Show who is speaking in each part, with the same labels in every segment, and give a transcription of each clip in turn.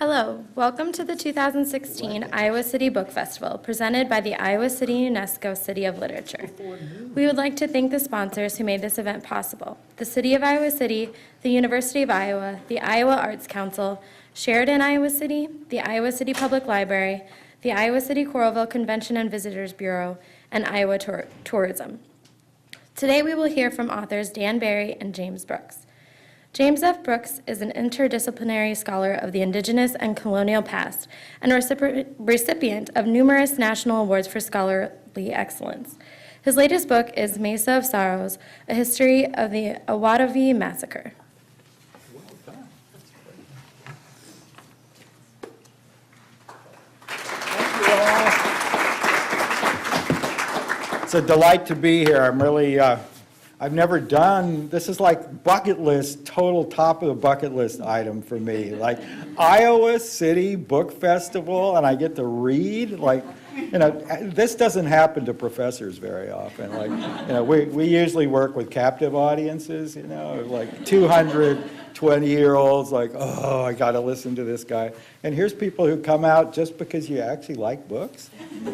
Speaker 1: Hello, welcome to the 2016 Iowa City Book Festival, presented by the Iowa City UNESCO City of Literature. We would like to thank the sponsors who made this event possible: the City of Iowa City, the University of Iowa, the Iowa Arts Council, Sheridan Iowa City, the Iowa City Public Library, the Iowa City Coralville Convention and Visitors Bureau, and Iowa Tourism. Today we will hear from authors Dan Barry and James Brooks. James F. Brooks is an interdisciplinary scholar of the Indigenous and colonial past and recipient of numerous national awards for scholarly excellence. His latest book is Mesa of Sorrows, a history of the Awat'ovi Massacre.
Speaker 2: It's a delight to be here. I'm really, I've never done, this is like bucket list, total top of the bucket list item for me. Like Iowa City Book Festival, and I get to read, like, you know, this doesn't happen to professors very often. Like, you know, we usually work with captive audiences, you know, like 220-year-olds, like, oh, I got to listen to this guy. And here's people who come out just because you actually like books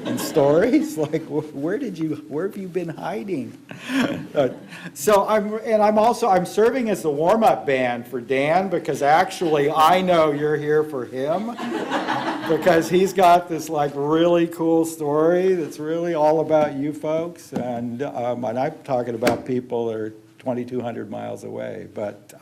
Speaker 2: and stories. Like, where have you been hiding? So I'm serving as the warm-up band for Dan, because actually I know you're here for him, because he's got this like really cool story that's really all about you folks, and I'm talking about people that are 2,200 miles away. But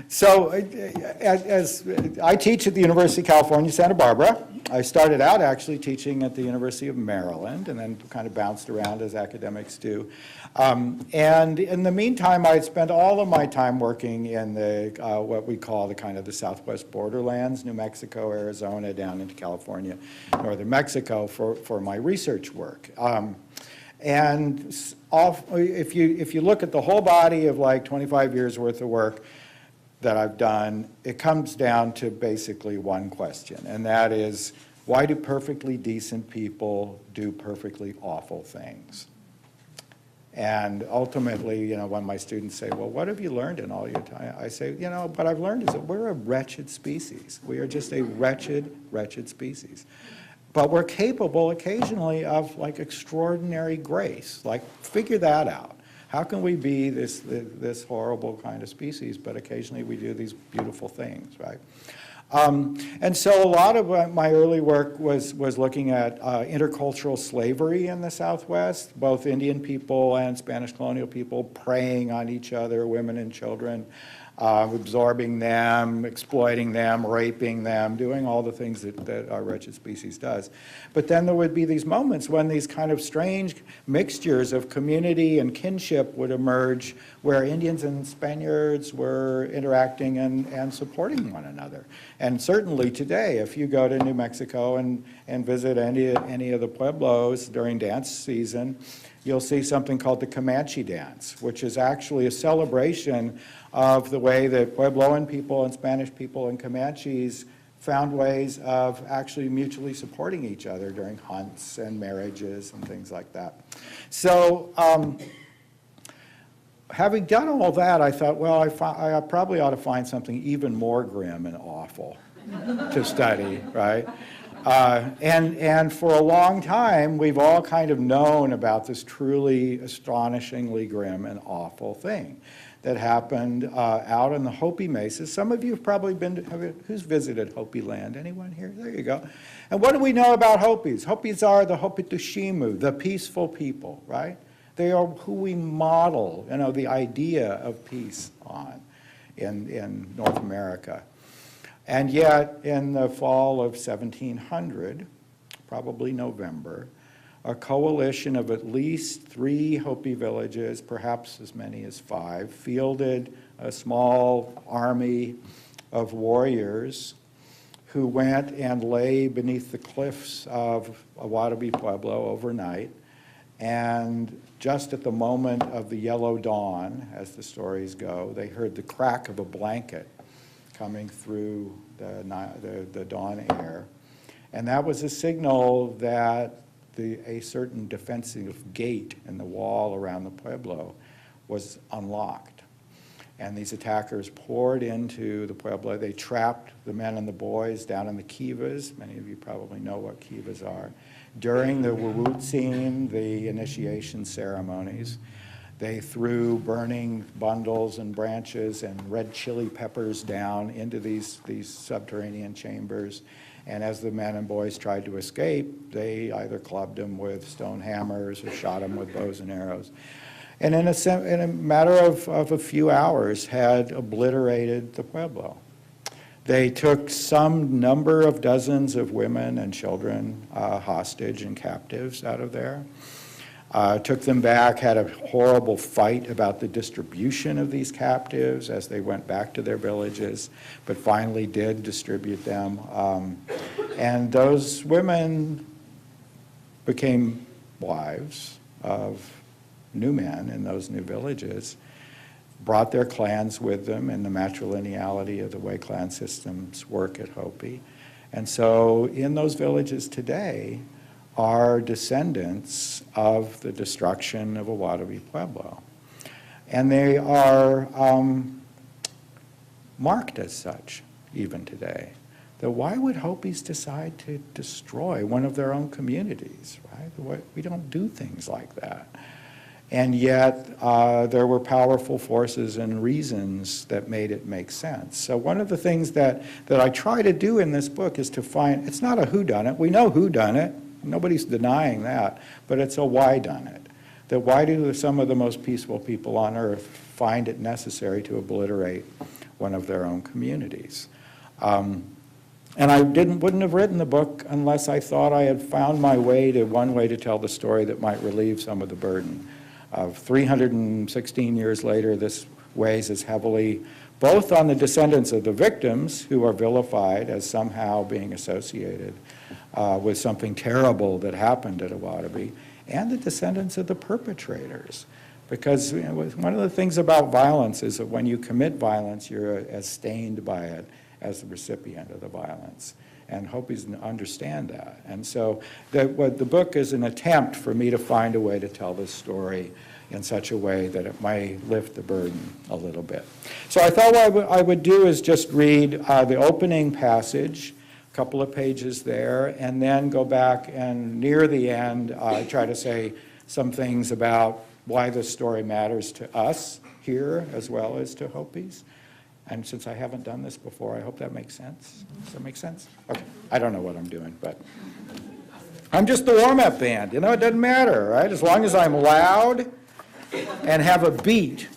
Speaker 2: so as I teach at the University of California, Santa Barbara. I started out actually teaching at the University of Maryland, and then kind of bounced around as academics do. And in the meantime, I spent all of my time working in the what we call the kind of the southwest borderlands, New Mexico, Arizona, down into California, northern Mexico, for my research work. And if you look at the whole body of like 25 years worth of work that I've done, it comes down to basically one question, and that is, why do perfectly decent people do perfectly awful things? And ultimately, you know, when my students say, well, what have you learned in all your time? I say, you know, what I've learned is that we're a wretched species. We are just a wretched, wretched species. But we're capable occasionally of like extraordinary grace. Like, figure that out. How can we be this horrible kind of species, but occasionally we do these beautiful things, right? And so a lot of my early work was looking at intercultural slavery in the Southwest, both Indian people and Spanish colonial people preying on each other, women and children, absorbing them, exploiting them, raping them, doing all the things that our wretched species does. But then there would be these moments when these kind of strange mixtures of community and kinship would emerge, where Indians and Spaniards were interacting and supporting one another. And certainly today, if you go to New Mexico and visit any of the pueblos during dance season, you'll see something called the Comanche dance, which is actually a celebration of the way that Puebloan people and Spanish people and Comanches found ways of actually mutually supporting each other during hunts and marriages and things like that. So having done all that, I thought, well, I probably ought to find something even more grim and awful to study, right? And for a long time, we've all kind of known about this truly astonishingly grim and awful thing that happened out in the Hopi Mesas. Some of you have probably been who's visited Hopi land? Anyone here? There you go. And what do we know about Hopis? Hopis are the Hopitushimu, the peaceful people, right? They are who we model, you know, the idea of peace on in North America. And yet, in the fall of 1700, probably November, a coalition of at least 3 Hopi villages, perhaps as many as 5, fielded a small army of warriors who went and lay beneath the cliffs of Awat'ovi Pueblo overnight. And just at the moment of the yellow dawn, as the stories go, they heard the crack of a blanket coming through the dawn air. And that was a signal that a certain defensive gate in the wall around the pueblo was unlocked. And these attackers poured into the Pueblo. They trapped the men and the boys down in the kivas. Many of you probably know what kivas are. During the Wuwutzin, the initiation ceremonies, they threw burning bundles and branches and red chili peppers down into these subterranean chambers. And as the men and boys tried to escape, they either clubbed them with stone hammers or shot them with bows and arrows. And in a matter of a few hours, had obliterated the Pueblo. They took some number of dozens of women and children hostage and captives out of there. Took them back, had a horrible fight about the distribution of these captives as they went back to their villages, but finally did distribute them. And those women became wives of new men in those new villages, brought their clans with them in the matrilineality of the way clan systems work at Hopi. And so in those villages today are descendants of the destruction of Awat'ovi Pueblo. And they are marked as such even today. That why would Hopis decide to destroy one of their own communities, right? We don't do things like that. And yet, there were powerful forces and reasons that made it make sense. So one of the things that I try to do in this book is to find, it's not a whodunit. We know whodunit. Nobody's denying that. But it's a whydunit. That why do some of the most peaceful people on earth find it necessary to obliterate one of their own communities? And I wouldn't have written the book unless I thought I had found my way to one way to tell the story that might relieve some of the burden. 316 years later, this weighs as heavily both on the descendants of the victims who are vilified as somehow being associated with something terrible that happened at Awat'ovi, and the descendants of the perpetrators. Because one of the things about violence is that when you commit violence, you're as stained by it as the recipient of the violence. And Hopis understand that. And so the book is an attempt for me to find a way to tell this story in such a way that it may lift the burden a little bit. So I thought what I would do is just read the opening passage, a couple of pages there, and then go back and near the end try to say some things about why this story matters to us here as well as to Hopis. And since I haven't done this before, I hope that makes sense. Does that make sense? Okay. I don't know what I'm doing, but I'm just the warm-up band. You know, it doesn't matter, right? As long as I'm loud and have a beat,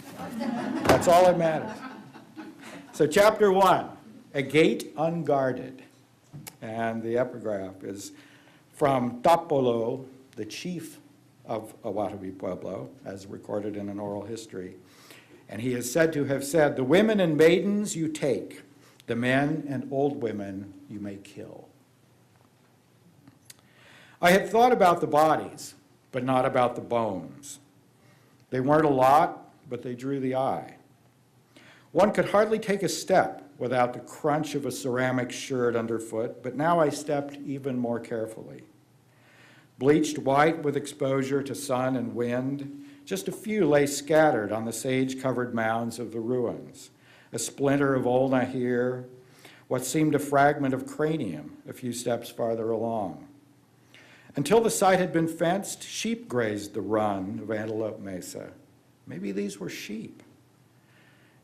Speaker 2: that's all that matters. So chapter 1, A Gate Unguarded. And the epigraph is from Tapolo, the chief of Awat'ovi Pueblo, as recorded in an oral history. And he is said to have said, "The women and maidens you take, the men and old women you may kill." I had thought about the bodies, but not about the bones. They weren't a lot, but they drew the eye. One could hardly take a step without the crunch of a ceramic sherd underfoot, but now I stepped even more carefully. Bleached white with exposure to sun and wind, just a few lay scattered on the sage-covered mounds of the ruins. A splinter of ulna here, what seemed a fragment of cranium a few steps farther along. Until the site had been fenced, sheep grazed the run of Antelope Mesa. Maybe these were sheep.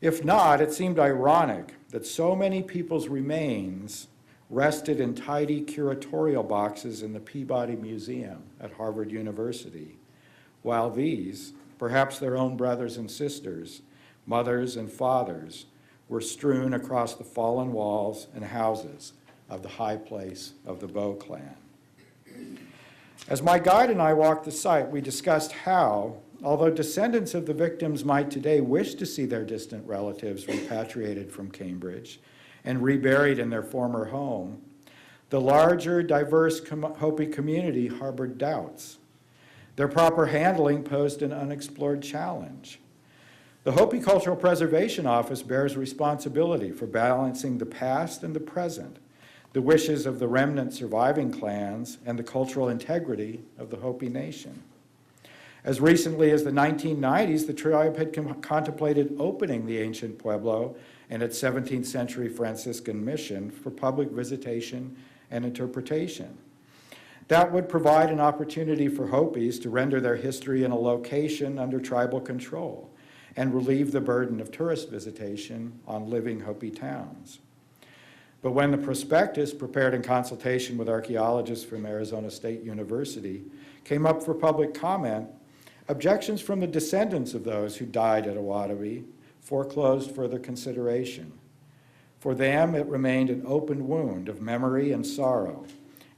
Speaker 2: If not, it seemed ironic that so many people's remains rested in tidy curatorial boxes in the Peabody Museum at Harvard University, while these, perhaps their own brothers and sisters, mothers and fathers, were strewn across the fallen walls and houses of the high place of the Bow clan. As my guide and I walked the site, we discussed how, although descendants of the victims might today wish to see their distant relatives repatriated from Cambridge and reburied in their former home, the larger, diverse Hopi community harbored doubts. Their proper handling posed an unexplored challenge. The Hopi Cultural Preservation Office bears responsibility for balancing the past and the present, the wishes of the remnant surviving clans, and the cultural integrity of the Hopi nation. As recently as the 1990s, the tribe had contemplated opening the ancient pueblo and its 17th century Franciscan mission for public visitation and interpretation. That would provide an opportunity for Hopis to render their history in a location under tribal control and relieve the burden of tourist visitation on living Hopi towns. But when the prospectus, prepared in consultation with archaeologists from Arizona State University, came up for public comment, objections from the descendants of those who died at Awat'ovi foreclosed further consideration. For them, it remained an open wound of memory and sorrow,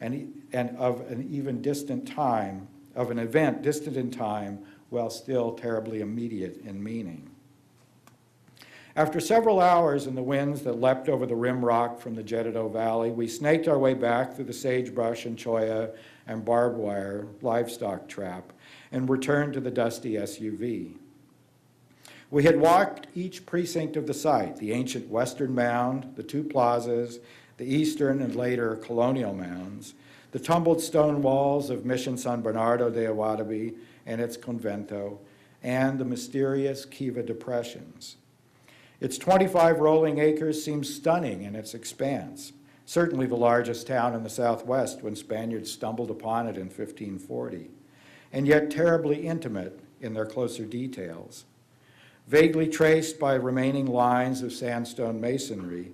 Speaker 2: and of an even distant time, of an event distant in time, while still terribly immediate in meaning. After several hours in the winds that leapt over the rim rock from the Jeddo Valley, we snaked our way back through the sagebrush and cholla and barbed wire livestock trap and returned to the dusty SUV. We had walked each precinct of the site, the ancient western mound, the two plazas, the eastern and later colonial mounds, the tumbled stone walls of Mission San Bernardo de Awat'ovi and its convento, and the mysterious Kiva depressions. Its 25 rolling acres seems stunning in its expanse, certainly the largest town in the Southwest when Spaniards stumbled upon it in 1540, and yet terribly intimate in their closer details. Vaguely traced by remaining lines of sandstone masonry,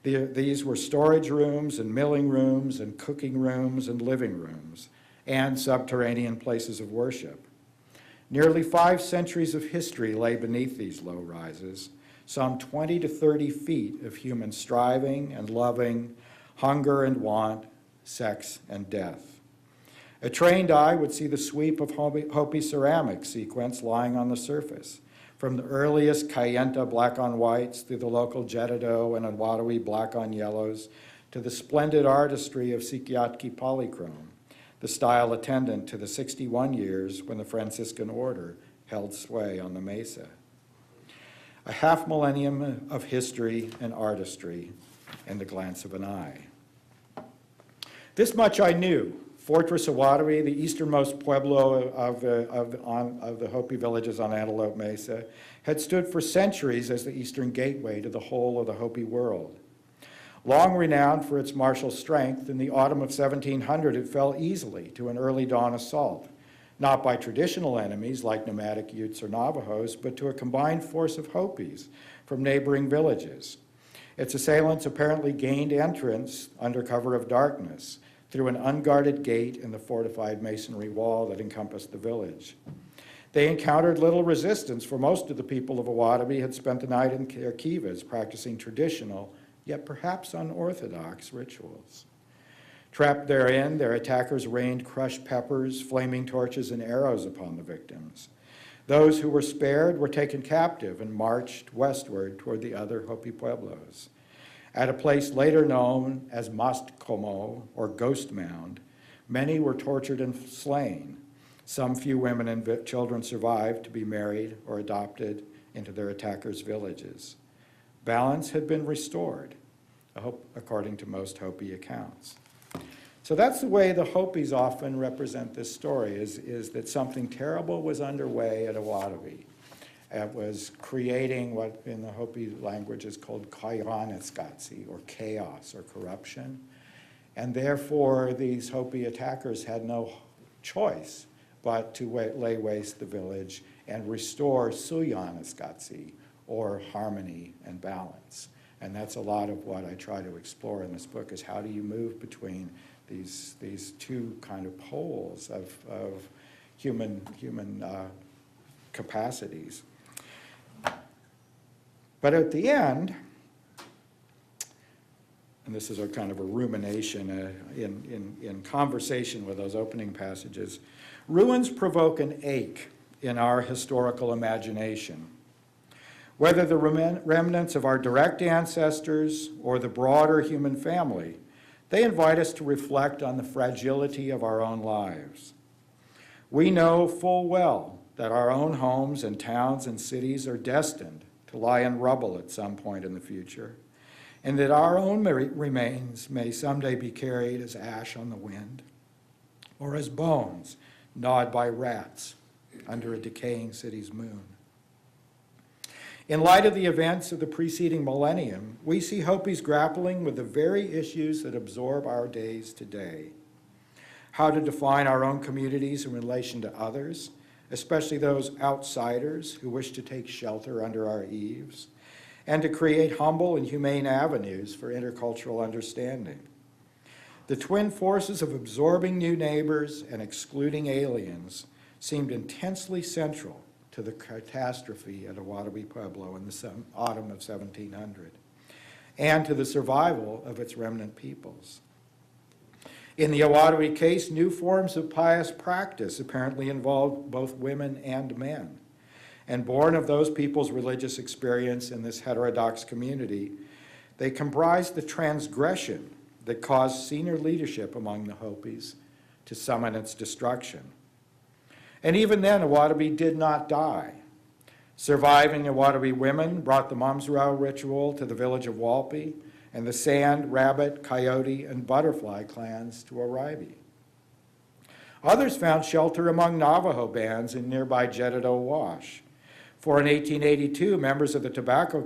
Speaker 2: these were storage rooms and milling rooms and cooking rooms and living rooms, and subterranean places of worship. Nearly 5 centuries of history lay beneath these low rises, some 20 to 30 feet of human striving and loving, hunger and want, sex and death. A trained eye would see the sweep of Hopi ceramic sequence lying on the surface, from the earliest Kayenta black on whites through the local Jeddo and Awat'ovi black on yellows to the splendid artistry of Sikyatki polychrome, the style attendant to the 61 years when the Franciscan order held sway on the mesa. A half millennium of history and artistry in the glance of an eye. This much I knew. Fortress Awat'ovi, the easternmost pueblo of the Hopi villages on Antelope Mesa, had stood for centuries as the eastern gateway to the whole of the Hopi world. Long renowned for its martial strength, in the autumn of 1700 it fell easily to an early dawn assault, not by traditional enemies like nomadic Utes or Navajos, but to a combined force of Hopis from neighboring villages. Its assailants apparently gained entrance under cover of darkness through an unguarded gate in the fortified masonry wall that encompassed the village. They encountered little resistance, for most of the people of Awat'ovi had spent the night in their kivas practicing traditional, yet perhaps unorthodox rituals. Trapped therein, their attackers rained crushed peppers, flaming torches, and arrows upon the victims. Those who were spared were taken captive and marched westward toward the other Hopi pueblos. At a place later known as Mast Como, or Ghost Mound, many were tortured and slain. Some few women and children survived to be married or adopted into their attackers' villages. Balance had been restored, according to most Hopi accounts. So that's the way the Hopis often represent this story, is that something terrible was underway at Awat'ovi. It was creating what in the Hopi language is called kayaneskatsi, or chaos or corruption. And therefore, these Hopi attackers had no choice but to lay waste the village and restore suyaneskatsi, or harmony and balance. And that's a lot of what I try to explore in this book, is how do you move between these two kind of poles of human capacities. But at the end, and this is a kind of a rumination in conversation with those opening passages, ruins provoke an ache in our historical imagination. Whether the remnants of our direct ancestors or the broader human family, they invite us to reflect on the fragility of our own lives. We know full well that our own homes and towns and cities are destined to lie in rubble at some point in the future, and that our own remains may someday be carried as ash on the wind, or as bones gnawed by rats under a decaying city's moon. In light of the events of the preceding millennium, we see Hopis grappling with the very issues that absorb our days today. How to define our own communities in relation to others, especially those outsiders who wish to take shelter under our eaves, and to create humble and humane avenues for intercultural understanding. The twin forces of absorbing new neighbors and excluding aliens seemed intensely central to the catastrophe at Awat'ovi Pueblo in the autumn of 1700, and to the survival of its remnant peoples. In the Awat'ovi case, new forms of pious practice apparently involved both women and men. And born of those people's religious experience in this heterodox community, they comprised the transgression that caused senior leadership among the Hopis to summon its destruction. And even then, Awat'ovi did not die. Surviving Awat'ovi women brought the Mamsrau ritual to the village of Walpi and the Sand, Rabbit, Coyote, and Butterfly clans to Arrivi. Others found shelter among Navajo bands in nearby Jeddo Wash. For in 1882, members of the Tobacco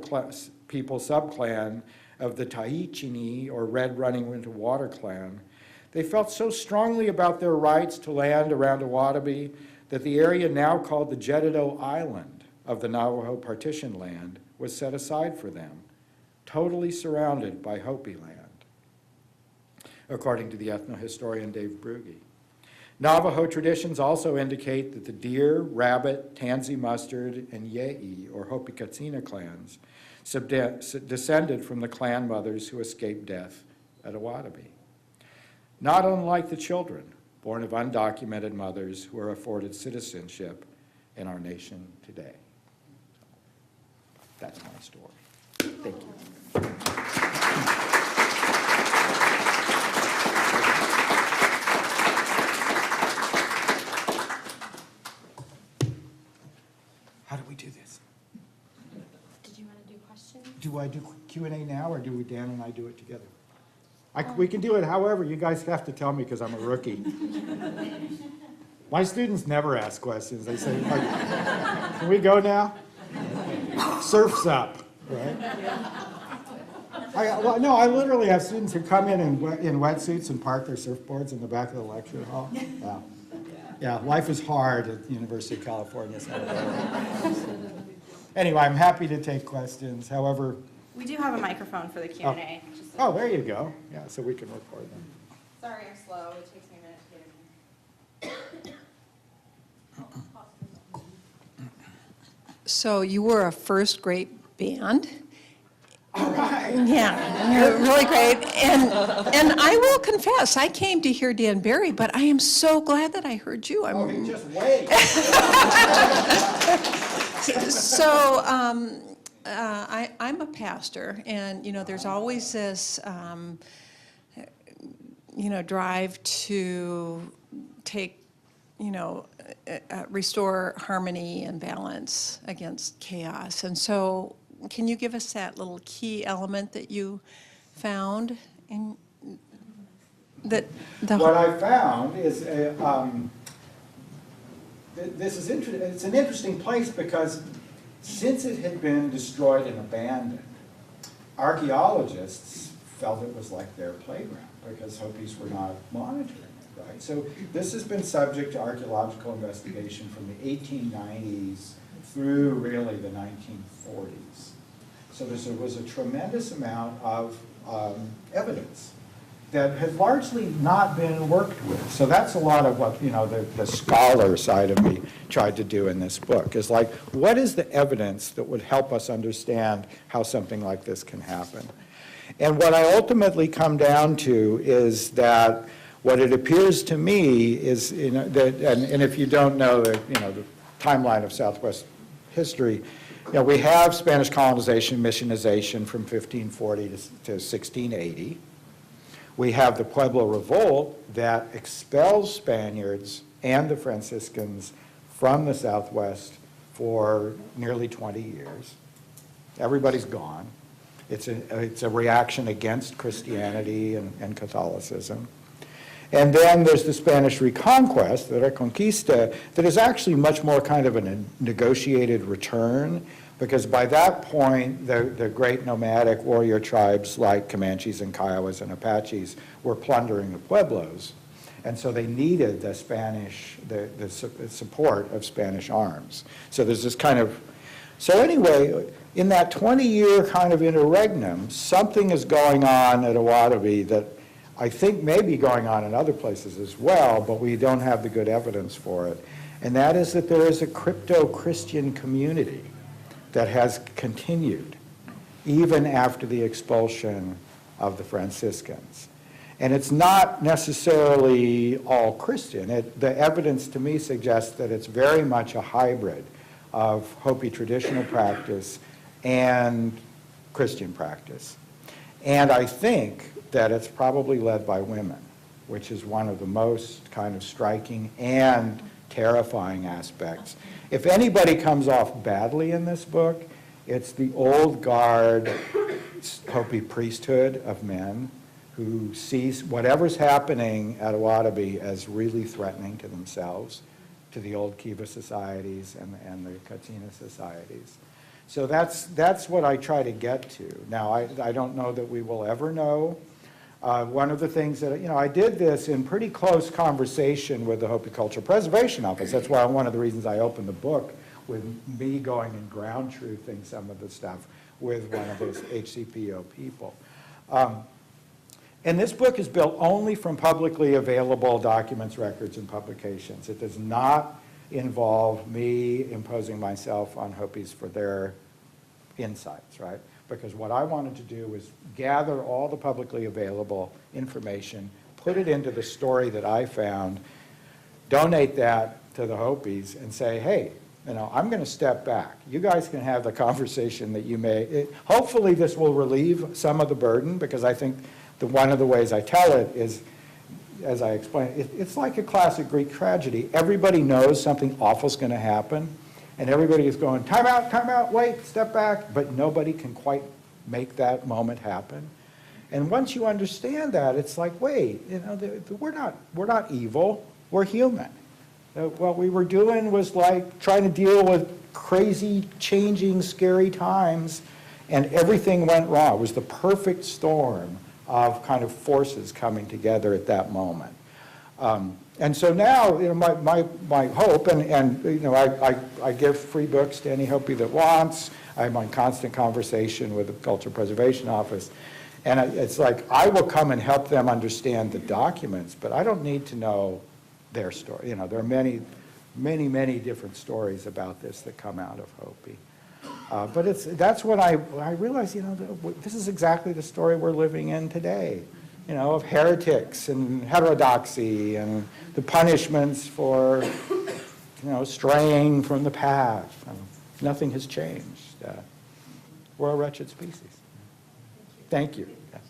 Speaker 2: people subclan of the Tahichini, or Red Running into Water clan, they felt so strongly about their rights to land around Awat'ovi that the area now called the Jeddo Island of the Navajo partition land was set aside for them, totally surrounded by Hopi land, according to the ethnohistorian Dave Brugge. Navajo traditions also indicate that the Deer, Rabbit, Tansy Mustard, and Ye'i, or Hopi Katsina clans, descended from the clan mothers who escaped death at Awat'ovi. Not unlike the children born of undocumented mothers who are afforded citizenship in our nation today. That's my story. Thank you. How do we do this?
Speaker 1: Did you want to do questions?
Speaker 2: Do I do Q&A now, or do we, Dan and I do it together? We can do it however. You guys have to tell me because I'm a rookie. My students never ask questions. They say, like, can we go now? Surf's up, right? I literally have students who come in wetsuits and park their surfboards in the back of the lecture hall. Yeah. Yeah, life is hard at the University of California. Anyway, I'm happy to take questions. However,
Speaker 3: we do have a microphone for the Q&A.
Speaker 2: Oh, there you go. Yeah, so we can record them.
Speaker 3: Sorry, I'm slow. It takes me a minute to get in here.
Speaker 4: So you were a first-grade band.
Speaker 2: All right.
Speaker 4: Yeah, you're really great. And I will confess, I came to hear Dan Barry, but I am so glad that I heard you.
Speaker 2: Oh, you just wait.
Speaker 4: So I'm a pastor, and, you know, there's always this, drive to take, restore harmony and balance against chaos. And so can you give us that little key element that you found in that?
Speaker 2: What I found is this is interesting. It's an interesting place because since it had been destroyed and abandoned, archaeologists felt it was like their playground because Hopis were not monitoring it, right? So this has been subject to archaeological investigation from the 1890s through really the 1940s. So there was a tremendous amount of evidence that had largely not been worked with. So that's a lot of what, the scholar side of me tried to do in this book, is like, what is the evidence that would help us understand how something like this can happen? And what I ultimately come down to is that what it appears to me is, that, and if you don't know the timeline of Southwest history, we have Spanish colonization, missionization from 1540 to 1680. We have the Pueblo Revolt that expels Spaniards and the Franciscans from the Southwest for nearly 20 years. Everybody's gone. It's a reaction against Christianity and Catholicism. And then there's the Spanish Reconquest, the Reconquista, that is actually much more kind of a negotiated return, because by that point, the great nomadic warrior tribes like Comanches and Kiowas and Apaches were plundering the pueblos. And so they needed the Spanish, the support of Spanish arms. So there's this kind of, so anyway, in that 20-year kind of interregnum, something is going on at Awat'ovi that I think may be going on in other places as well, but we don't have the good evidence for it. And that is that there is a crypto-Christian community that has continued even after the expulsion of the Franciscans. And it's not necessarily all Christian. The evidence to me suggests that it's very much a hybrid of Hopi traditional practice and Christian practice. And I think that it's probably led by women, which is one of the most kind of striking and terrifying aspects. If anybody comes off badly in this book, it's the old guard Hopi priesthood of men who sees whatever's happening at Awat'ovi as really threatening to themselves, to the old Kiva societies and the Katina societies. So that's what I try to get to. Now, I don't know that we will ever know. One of the things that, I did this in pretty close conversation with the Hopi Cultural Preservation Office. That's why one of the reasons I opened the book with me going and ground truthing some of the stuff with one of those HCPO people. And this book is built only from publicly available documents, records, and publications. It does not involve me imposing myself on Hopis for their insights, right? Because what I wanted to do was gather all the publicly available information, put it into the story that I found, donate that to the Hopis, and say, hey, I'm going to step back. You guys can have the conversation that you may. Hopefully this will relieve some of the burden, because I think one of the ways I tell it is, as I explained, it's like a classic Greek tragedy. Everybody knows something awful is going to happen, and everybody is going, time out, wait, step back, but nobody can quite make that moment happen. And once you understand that, it's like, wait, we're not evil, we're human. What we were doing was like trying to deal with crazy, changing, scary times, and everything went wrong. It was the perfect storm of kind of forces coming together at that moment. And so now, my hope, and I give free books to any Hopi that wants. I'm in constant conversation with the Cultural Preservation Office. And it's like, I will come and help them understand the documents, but I don't need to know their story. There are many, many, many different stories about this that come out of Hopi. But that's when I realized, this is exactly the story we're living in today, of heretics and heterodoxy and the punishments for, straying from the path. Nothing has changed. We're a wretched species. Thank you. Yes.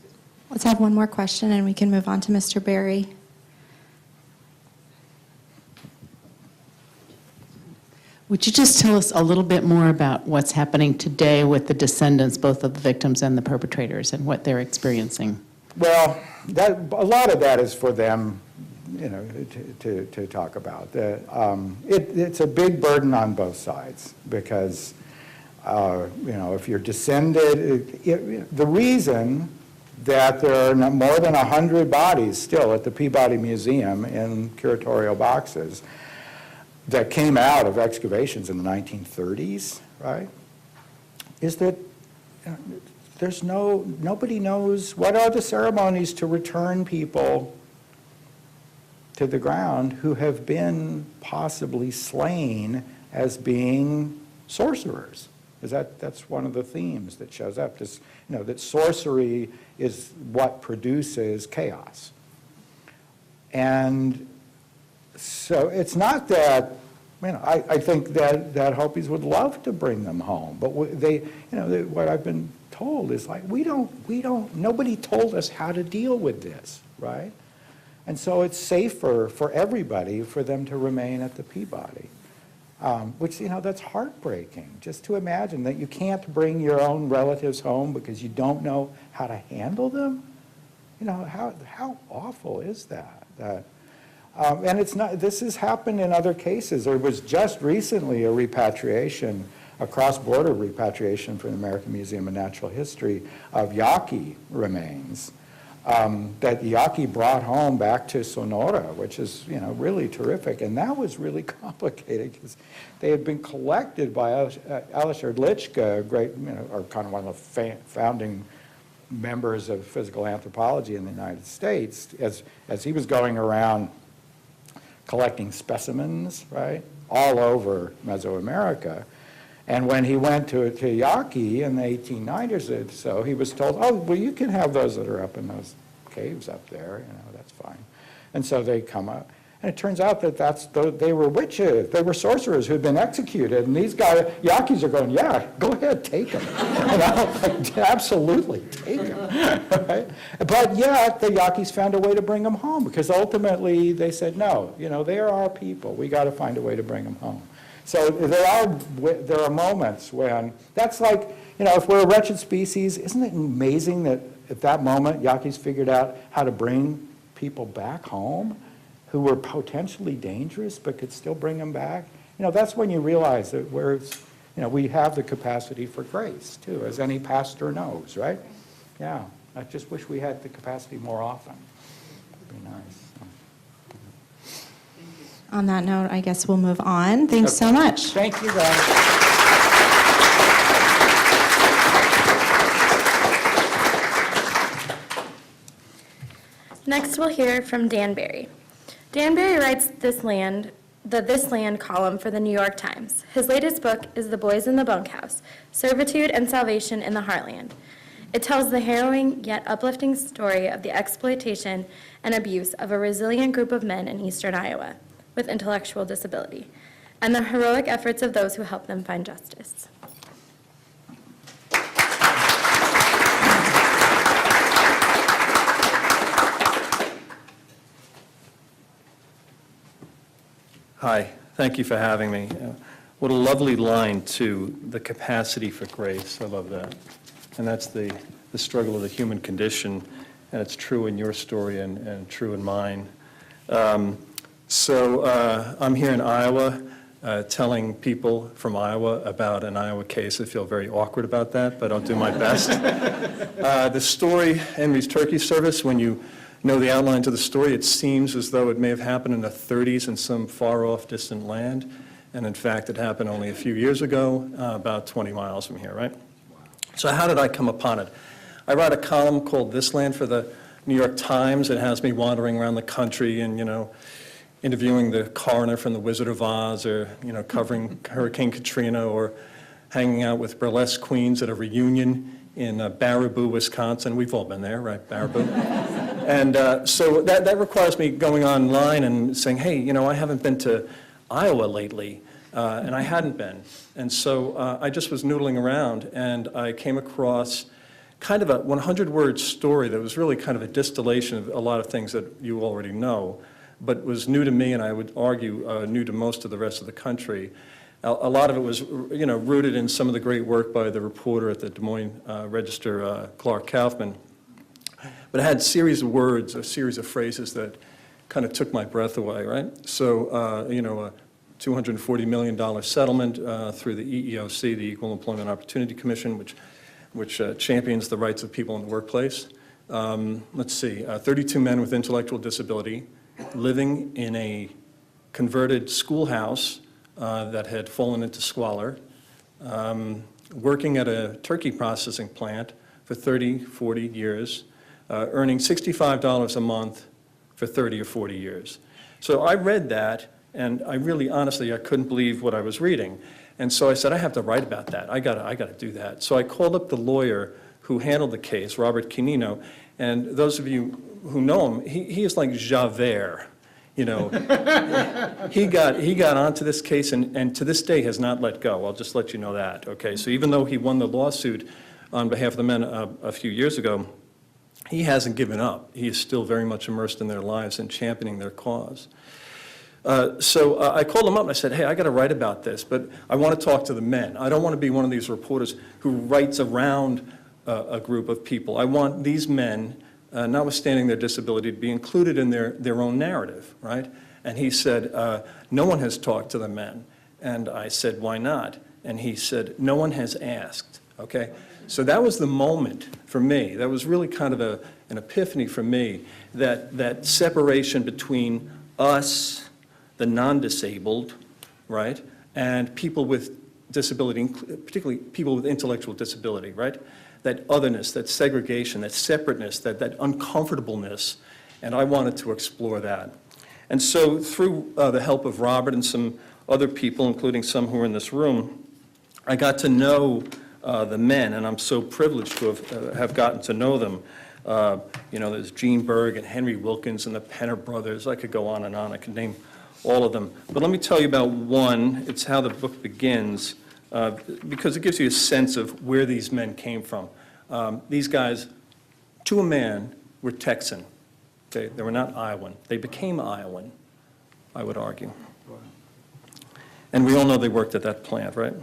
Speaker 5: Let's have one more question and we can move on to Mr. Berry.
Speaker 6: Would you just tell us a little bit more about what's happening today with the descendants, both of the victims and the perpetrators, and what they're experiencing?
Speaker 2: Well, a lot of that is for them, to talk about. It's a big burden on both sides because, if you're descended, the reason that there are more than 100 bodies still at the Peabody Museum in curatorial boxes that came out of excavations in the 1930s, right, is that nobody knows what are the ceremonies to return people to the ground who have been possibly slain as being sorcerers. Because that's one of the themes that shows up, that sorcery is what produces chaos. And so it's not that, I think that Hopis would love to bring them home, but what I've been told is like, nobody told us how to deal with this, right? And so it's safer for everybody for them to remain at the Peabody, which, that's heartbreaking, just to imagine that you can't bring your own relatives home because you don't know how to handle them. How awful is that? that. And it's not, this has happened in other cases. There was just recently a repatriation, a cross-border repatriation from the American Museum of Natural History of Yaqui remains that Yaqui brought home back to Sonora, which is, you know, really terrific. And that was really complicated because they had been collected by Alisher Lichka, a great, you know, or kind of one of the founding members of physical anthropology in the United States, as he was going around collecting specimens, right, all over Mesoamerica. And when he went to Yaqui in the 1890s or so, he was told, oh, well, you can have those that are up in those caves up there, you know, that's fine. And so they come up. And it turns out that they were witches, they were sorcerers who had been executed. And these guys, Yaquis are going, yeah, go ahead, take them. You know, like, absolutely, take them. Right? But yet, the Yaquis found a way to bring them home because ultimately they said, no, you know, they are our people. We got to find a way to bring them home. So there are moments when, that's like, you know, if we're a wretched species, isn't it amazing that at that moment, Yaquis figured out how to bring people back home who were potentially dangerous but could still bring them back? You know, that's when you realize that we have the capacity for grace, too, as any pastor knows, right? Yeah, I just wish we had the capacity more often. It'd be nice.
Speaker 5: On that note, I guess we'll move on. Thanks so much.
Speaker 2: Thank you, guys.
Speaker 1: Next, we'll hear from Dan Barry. Dan Barry writes the This Land column for the New York Times. His latest book is The Boys in the Bunkhouse, Servitude and Salvation in the Heartland. It tells the harrowing yet uplifting story of the exploitation and abuse of a resilient group of men in eastern Iowa with intellectual disability, and the heroic efforts of those who help them find justice.
Speaker 7: Hi, thank you for having me. What a lovely line to the capacity for grace. I love that. And that's the struggle of the human condition, and it's true in your story and true in mine. So I'm here in Iowa telling people from Iowa about an Iowa case. I feel very awkward about that, but I'll do my best. The story, Henry's Turkey Service, when you know the outlines of the story, it seems as though it may have happened in the 30s in some far-off distant land. And in fact, it happened only a few years ago, about 20 miles from here, right? So how did I come upon it? I write a column called This Land for the New York Times. It has me wandering around the country and, you know, interviewing the coroner from The Wizard of Oz, or, you know, covering Hurricane Katrina, or hanging out with burlesque queens at a reunion in Baraboo, Wisconsin. We've all been there, right, Baraboo? And so that requires me going online and saying, hey, you know, I haven't been to Iowa lately, and I hadn't been. And so I just was noodling around, and I came across kind of a 100-word story that was really kind of a distillation of a lot of things that you already know, but was new to me, and I would argue new to most of the rest of the country. A lot of it was, you know, rooted in some of the great work by the reporter at the Des Moines Register, Clark Kaufman. But it had a series of words, a series of phrases that kind of took my breath away, right? So, you know, a $240 million settlement through the EEOC, the Equal Employment Opportunity Commission, which champions the rights of people in the workplace. Let's see, 32 men with intellectual disability living in a converted schoolhouse that had fallen into squalor, working at a turkey processing plant for 30, 40 years, earning $65 a month for 30 or 40 years. So I read that, and I really, honestly, I couldn't believe what I was reading. And so I said, I have to write about that. I got to do that. So I called up the lawyer who handled the case, Robert Quinino, and those of you who know him, he is like Javert. You know, he got onto this case and to this day has not let go. I'll just let you know that, okay? So even though he won the lawsuit on behalf of the men a few years ago, he hasn't given up. He is still very much immersed in their lives and championing their cause. So I called him up and I said, hey, I got to write about this, but I want to talk to the men. I don't want to be one of these reporters who writes around a group of people. I want these men notwithstanding their disability, to be included in their own narrative, right? And he said, no one has talked to the men. And I said, why not? And he said, no one has asked, okay? So that was the moment for me. That was really kind of an epiphany for me, that separation between us, the non-disabled, right, and people with disability, particularly people with intellectual disability, right? That otherness, that segregation, that separateness, that uncomfortableness, and I wanted to explore that. And so through the help of Robert and some other people, including some who are in this room, I got to know the men, and I'm so privileged to have gotten to know them. You know, there's Gene Berg and Henry Wilkins and the Penner brothers. I could go on, I could name all of them. But let me tell you about one. It's how the book begins, because it gives you a sense of where these men came from. These guys, to a man, were Texan. They were not Iowan. They became Iowan, I would argue. And we all know they worked at that plant, right?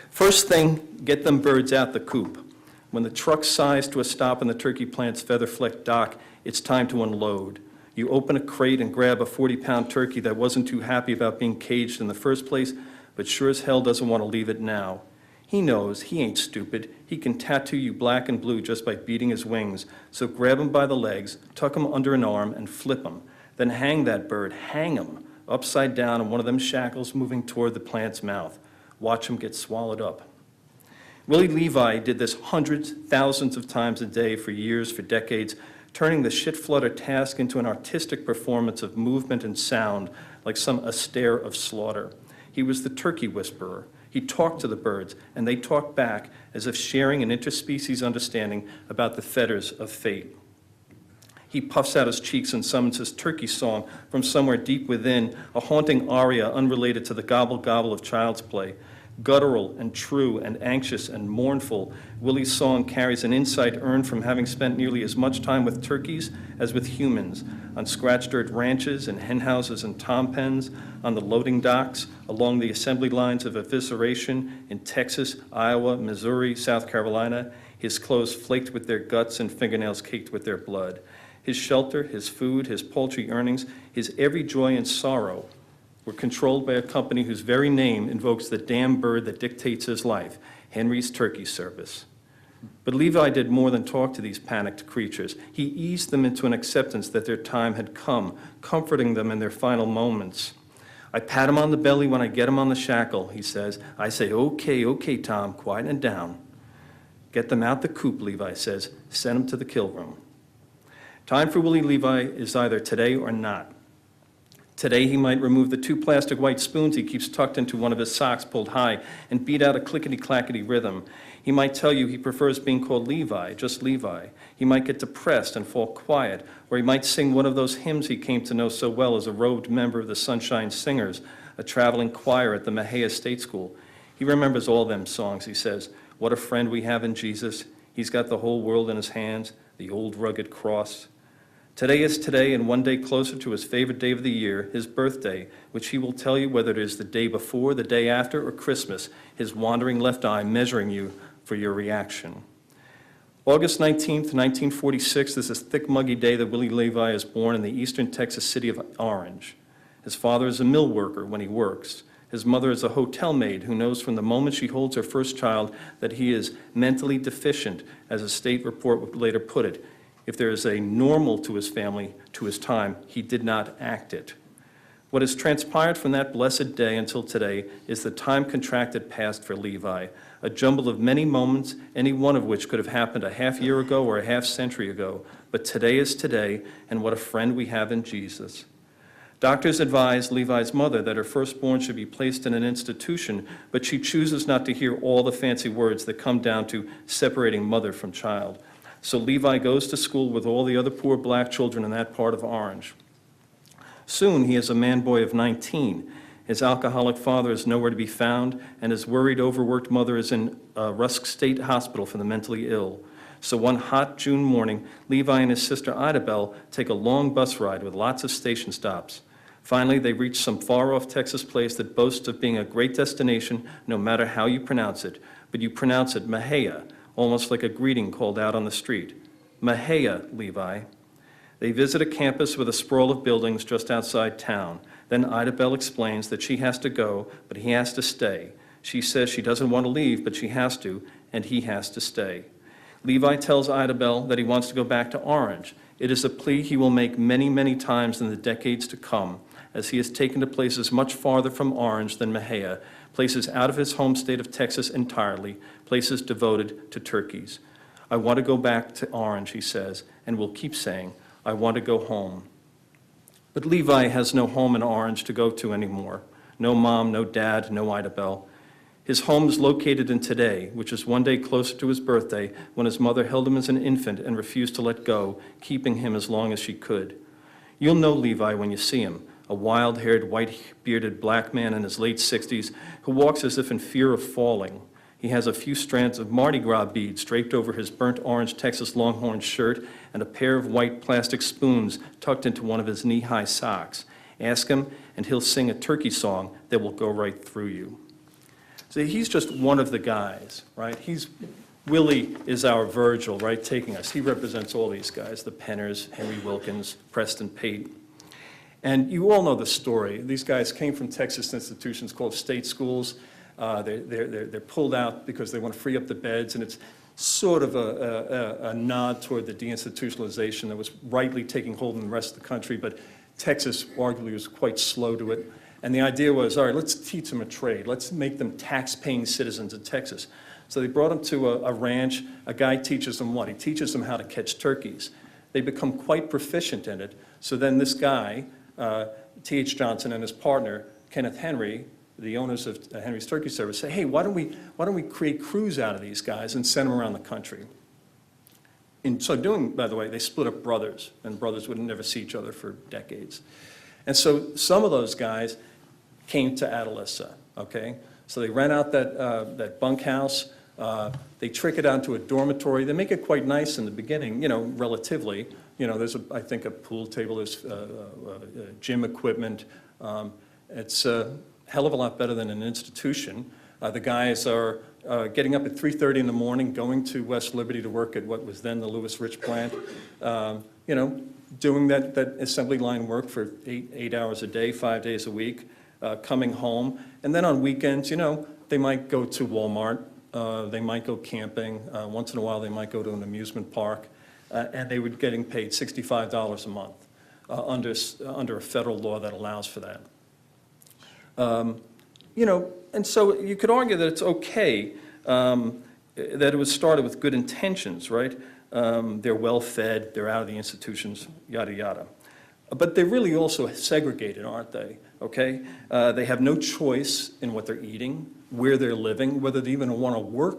Speaker 7: First thing, get them birds out the coop. When the truck sighs to a stop in the turkey plant's feather-flecked dock, it's time to unload. You open a crate and grab a 40-pound turkey that wasn't too happy about being caged in the first place, but sure as hell doesn't want to leave it now. He knows, he ain't stupid. He can tattoo you black and blue just by beating his wings. So grab him by the legs, tuck him under an arm, and flip him. Then hang that bird, hang him, upside down on one of them shackles moving toward the plant's mouth. Watch him get swallowed up. Willie Levi did this hundreds, thousands of times a day for years, for decades, turning the shit-flutter task into an artistic performance of movement and sound, like some austere of slaughter. He was the turkey whisperer. He talked to the birds, and they talked back as if sharing an interspecies understanding about the fetters of fate. He puffs out his cheeks and summons his turkey song from somewhere deep within, a haunting aria unrelated to the gobble-gobble of child's play. Guttural and true and anxious and mournful, Willie's song carries an insight earned from having spent nearly as much time with turkeys as with humans, on scratched dirt ranches and hen houses and tom pens, on the loading docks, along the assembly lines of evisceration in Texas, Iowa, Missouri, South Carolina, his clothes flaked with their guts and fingernails caked with their blood. His shelter, his food, his paltry earnings, his every joy and sorrow were controlled by a company whose very name invokes the damn bird that dictates his life, Henry's Turkey Service. But Levi did more than talk to these panicked creatures. He eased them into an acceptance that their time had come, comforting them in their final moments. I pat him on the belly when I get him on the shackle, he says. I say, okay, Tom, quieten down. Get them out the coop, Levi says. Send them to the kill room. Time for Willie Levi is either today or not. Today, he might remove the 2 plastic white spoons he keeps tucked into one of his socks pulled high and beat out a clickety-clackety rhythm. He might tell you he prefers being called Levi, just Levi. He might get depressed and fall quiet, or he might sing one of those hymns he came to know so well as a robed member of the Sunshine Singers, a traveling choir at the Mesa State School. He remembers all them songs, he says. What a friend we have in Jesus. He's got the whole world in his hands, the old rugged cross. Today is today, and one day closer to his favorite day of the year, his birthday, which he will tell you whether it is the day before, the day after, or Christmas, his wandering left eye measuring you for your reaction. August 19th, 1946 is this thick, muggy day that Willie Levi is born in the eastern Texas city of Orange. His father is a mill worker when he works. His mother is a hotel maid who knows from the moment she holds her first child that he is mentally deficient, as a state report would later put it. If there is a normal to his family, to his time, he did not act it. What has transpired from that blessed day until today is the time contracted past for Levi, a jumble of many moments, any one of which could have happened a half year ago or a half century ago. But today is today, and what a friend we have in Jesus. Doctors advise Levi's mother that her firstborn should be placed in an institution, but she chooses not to hear all the fancy words that come down to separating mother from child. So Levi goes to school with all the other poor black children in that part of Orange. Soon he is a man-boy of 19. His alcoholic father is nowhere to be found, and his worried, overworked mother is in Rusk State Hospital for the mentally ill. So one hot June morning, Levi and his sister Idabelle take a long bus ride with lots of station stops. Finally, they reach some far-off Texas place that boasts of being a great destination no matter how you pronounce it, but you pronounce it Mahia, almost like a greeting called out on the street. Mahia, Levi. They visit a campus with a sprawl of buildings just outside town. Then Ida Bell explains that she has to go, but he has to stay. She says she doesn't want to leave, but she has to, and he has to stay. Levi tells Ida Bell that he wants to go back to Orange. It is a plea he will make many, many times in the decades to come, as he is taken to places much farther from Orange than Mahia, places out of his home state of Texas entirely, places devoted to turkeys. I want to go back to Orange, he says, and will keep saying, I want to go home. But Levi has no home in Orange to go to anymore. No mom, no dad, no Ida Bell. His home is located in today, which is one day closer to his birthday, when his mother held him as an infant and refused to let go, keeping him as long as she could. You'll know Levi when you see him, a wild-haired, white-bearded black man in his late 60s who walks as if in fear of falling. He has a few strands of Mardi Gras beads draped over his burnt orange Texas Longhorn shirt and a pair of white plastic spoons tucked into one of his knee-high socks. Ask him, and he'll sing a turkey song that will go right through you. See, he's just one of the guys, right? Willie is our Virgil, right, taking us. He represents all these guys, the Penners, Henry Wilkins, Preston Pate. And you all know the story. These guys came from Texas institutions called state schools. They're pulled out because they want to free up the beds, and it's sort of a nod toward the deinstitutionalization that was rightly taking hold in the rest of the country, but Texas arguably was quite slow to it. And the idea was, all right, let's teach them a trade. Let's make them tax-paying citizens of Texas. So they brought them to a ranch. A guy teaches them what? He teaches them how to catch turkeys. They become quite proficient in it. So then this guy, T.H. Johnson, and his partner, Kenneth Henry, the owners of Henry's Turkey Service, say, hey, why don't we create crews out of these guys and send them around the country? In so doing, by the way, they split up brothers, and brothers would never see each other for decades. And so some of those guys came to Adalissa, okay? So they rent out that bunkhouse. They trick it out to a dormitory. They make it quite nice in the beginning, relatively. There's, I think, a pool table, there's gym equipment. It's a hell of a lot better than an institution. The guys are getting up at 3:30 in the morning, going to West Liberty to work at what was then the Lewis Rich plant, doing that assembly line work for 8 hours a day, 5 days a week, coming home. And then on weekends, they might go to Walmart, they might go camping. Once in a while, they might go to an amusement park. And they were getting paid $65 a month under a federal law that allows for that. And so you could argue that it's okay that it was started with good intentions, right? They're well-fed, they're out of the institutions, yada, yada. But they're really also segregated, aren't they? Okay? They have no choice in what they're eating, where they're living, whether they even want to work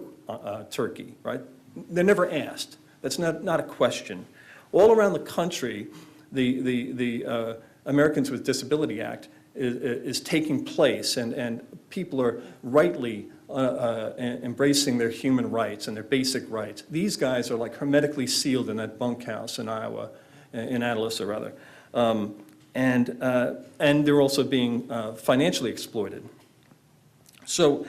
Speaker 7: Turkey, right? They're never asked. That's not a question. All around the country, the Americans with Disability Act is taking place, and people are rightly embracing their human rights and their basic rights. These guys are like hermetically sealed in that bunkhouse in Iowa, in Adalissa rather, and they're also being financially exploited. So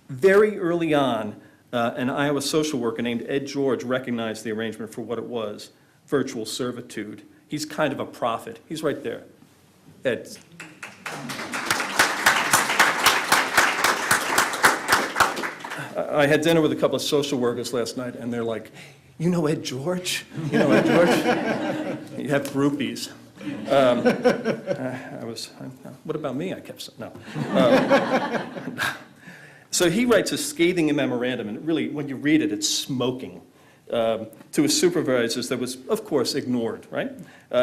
Speaker 7: very early on, an Iowa social worker named Ed George recognized the arrangement for what it was, virtual servitude. He's kind of a prophet. He's right there. Ed. I had dinner with a couple of social workers last night, and they're like, you know Ed George? You know Ed George? You have groupies. What about me? I kept saying, no. So he writes a scathing memorandum, and really, when you read it, it's smoking, to his supervisors that was, of course, ignored, right?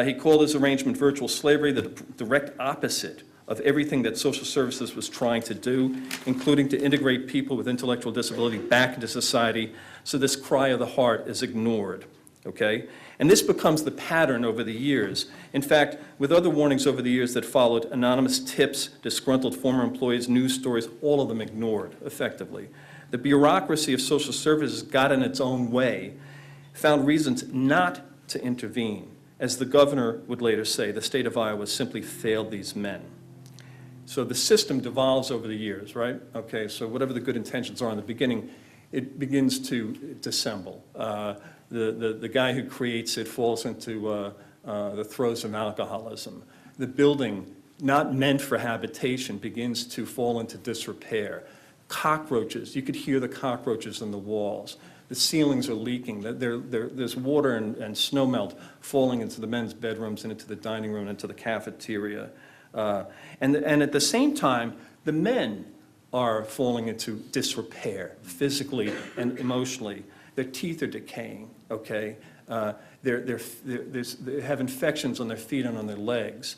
Speaker 7: He called his arrangement virtual slavery, the direct opposite of everything that social services was trying to do, including to integrate people with intellectual disability back into society. So this cry of the heart is ignored, okay? And this becomes the pattern over the years. In fact, with other warnings over the years that followed, anonymous tips, disgruntled former employees, news stories, all of them ignored effectively. The bureaucracy of social services got in its own way, found reasons not to intervene. As the governor would later say, the state of Iowa simply failed these men. So the system devolves over the years, right? Okay, so whatever the good intentions are in the beginning, it begins to dissemble. the guy who creates it falls into the throes of alcoholism. The building, not meant for habitation, begins to fall into disrepair. Cockroaches, you could hear the cockroaches in the walls. The ceilings are leaking. There's water and snow melt falling into the men's bedrooms and into the dining room and into the cafeteria. And at the same time, the men are falling into disrepair, physically and emotionally. Their teeth are decaying, okay? They have infections on their feet and on their legs.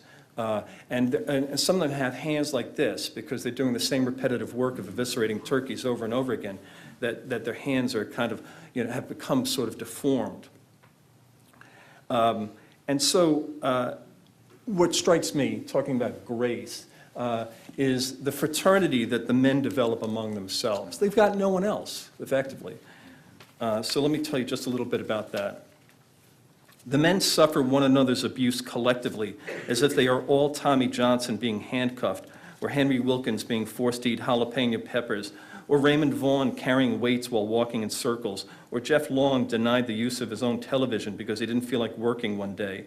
Speaker 7: And some of them have hands like this because they're doing the same repetitive work of eviscerating turkeys over and over again, that their hands are kind of, have become sort of deformed. And so what strikes me, talking about grace, is the fraternity that the men develop among themselves. They've got no one else, effectively. So let me tell you just a little bit about that. The men suffer one another's abuse collectively, as if they are all Tommy Johnson being handcuffed, or Henry Wilkins being forced to eat jalapeno peppers, or Raymond Vaughn carrying weights while walking in circles, or Jeff Long denied the use of his own television because he didn't feel like working one day.